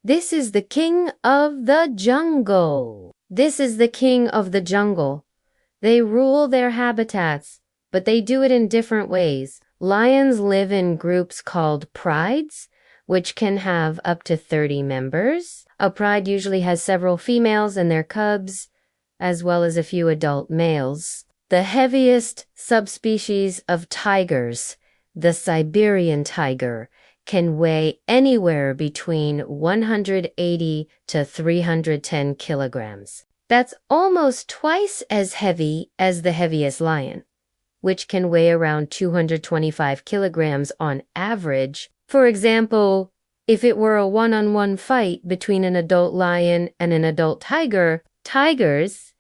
This is the king of the jungle. This is the king of the jungle. They rule their habitats, but they do it in different ways. Lions live in groups called prides, which can have up to 30 members. A pride usually has several females and their cubs, as well as a few adult males. The heaviest subspecies of tigers, the Siberian tiger, can weigh anywhere between 180 to 310 kilograms. That's almost twice as heavy as the heaviest lion, which can weigh around 225 kilograms on average. For example, if it were a one-on-one fight between an adult lion and an adult tiger, tigers,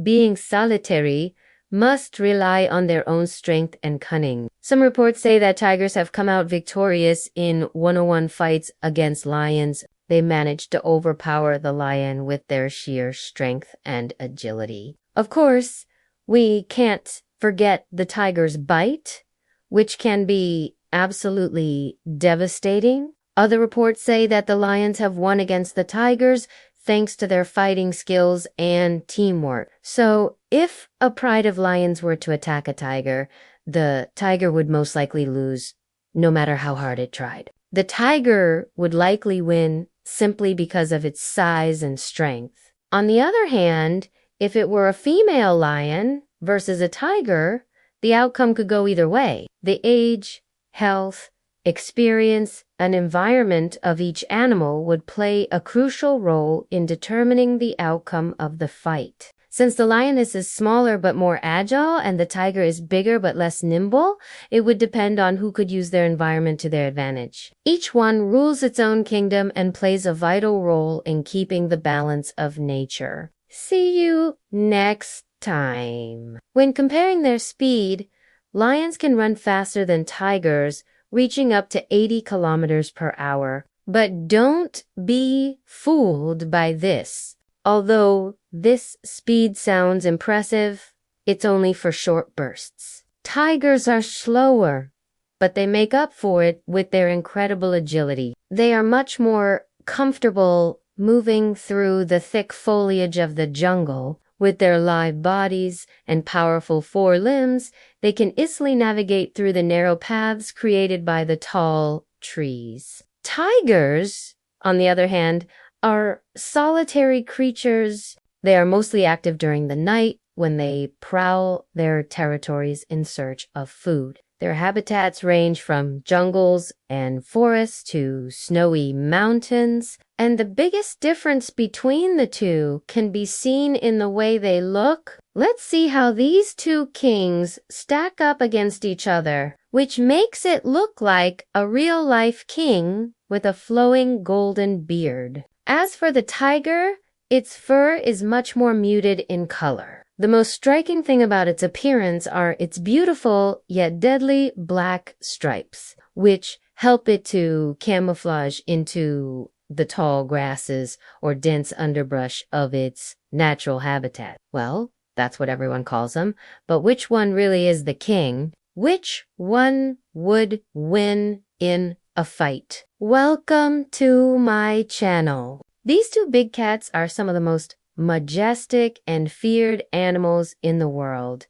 being solitary, must rely on their own strength and cunning. Some reports say that tigers have come out victorious in one-on-one fights against lions. They managed to overpower the lion with their sheer strength and agility. Of course, we can't forget the tiger's bite, which can be absolutely devastating. Other reports say that the lions have won against the tigers thanks to their fighting skills and teamwork. So if a pride of lions were to attack a tiger, the tiger would most likely lose, no matter how hard it tried. The tiger would likely win simply because of its size and strength. On the other hand, if it were a female lion versus a tiger, the outcome could go either way. The age, health, experience, and environment of each animal would play a crucial role in determining the outcome of the fight. Since the lioness is smaller but more agile and the tiger is bigger but less nimble, it would depend on who could use their environment to their advantage. Each one rules its own kingdom and plays a vital role in keeping the balance of nature. See you next time. When comparing their speed, lions can run faster than tigers, reaching up to 80 kilometers per hour. But don't be fooled by this. Although this speed sounds impressive, it's only for short bursts. Tigers are slower, but they make up for it with their incredible agility. They are much more comfortable moving through the thick foliage of the jungle. With their lithe bodies and powerful forelimbs, they can easily navigate through the narrow paths created by the tall trees. Tigers, on the other hand, are solitary creatures. They are mostly active during the night when they prowl their territories in search of food. Their habitats range from jungles and forests to snowy mountains, and the biggest difference between the two can be seen in the way they look. Let's see how these two kings stack up against each other, which makes it look like a real-life king with a flowing golden beard. As for the tiger, its fur is much more muted in color. The most striking thing about its appearance are its beautiful yet deadly black stripes, which help it to camouflage into the tall grasses or dense underbrush of its natural habitat. Well, that's what everyone calls them, but which one really is the king? Which one would win in a fight? Welcome to my channel. These two big cats are some of the most majestic and feared animals in the world.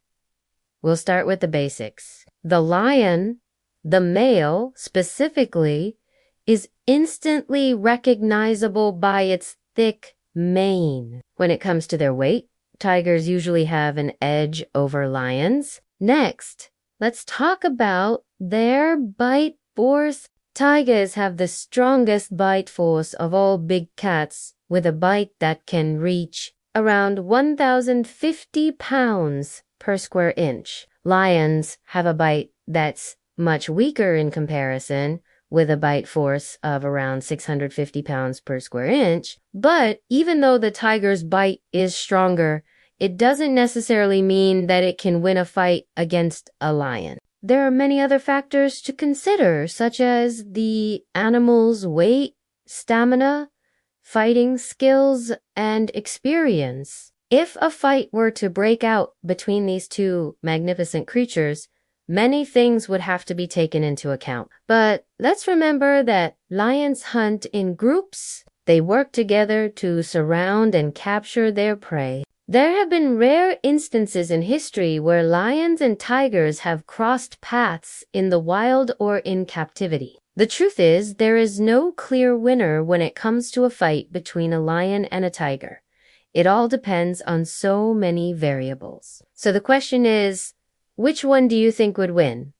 We'll start with the basics. The lion, the male specifically, is instantly recognizable by its thick mane. When it comes to their weight, tigers usually have an edge over lions. Next, let's talk about their bite force. Tigers have the strongest bite force of all big cats, with a bite that can reach around 1,050 pounds per square inch. Lions have a bite that's much weaker in comparison, with a bite force of around 650 pounds per square inch. But even though the tiger's bite is stronger, it doesn't necessarily mean that it can win a fight against a lion. There are many other factors to consider, such as the animal's weight, stamina, fighting skills, and experience. If a fight were to break out between these two magnificent creatures, many things would have to be taken into account. But let's remember that lions hunt in groups. They work together to surround and capture their prey. There have been rare instances in history where lions and tigers have crossed paths in the wild or in captivity. The truth is, there is no clear winner when it comes to a fight between a lion and a tiger. It all depends on so many variables. So the question is, which one do you think would win?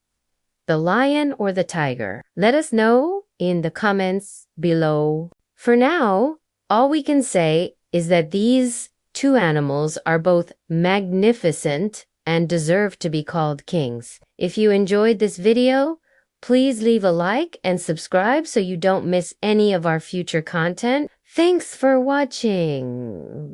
The lion or the tiger? Let us know in the comments below. For now, all we can say is that these two animals are both magnificent and deserve to be called kings. If you enjoyed this video, please leave a like and subscribe so you don't miss any of our future content. Thanks for watching.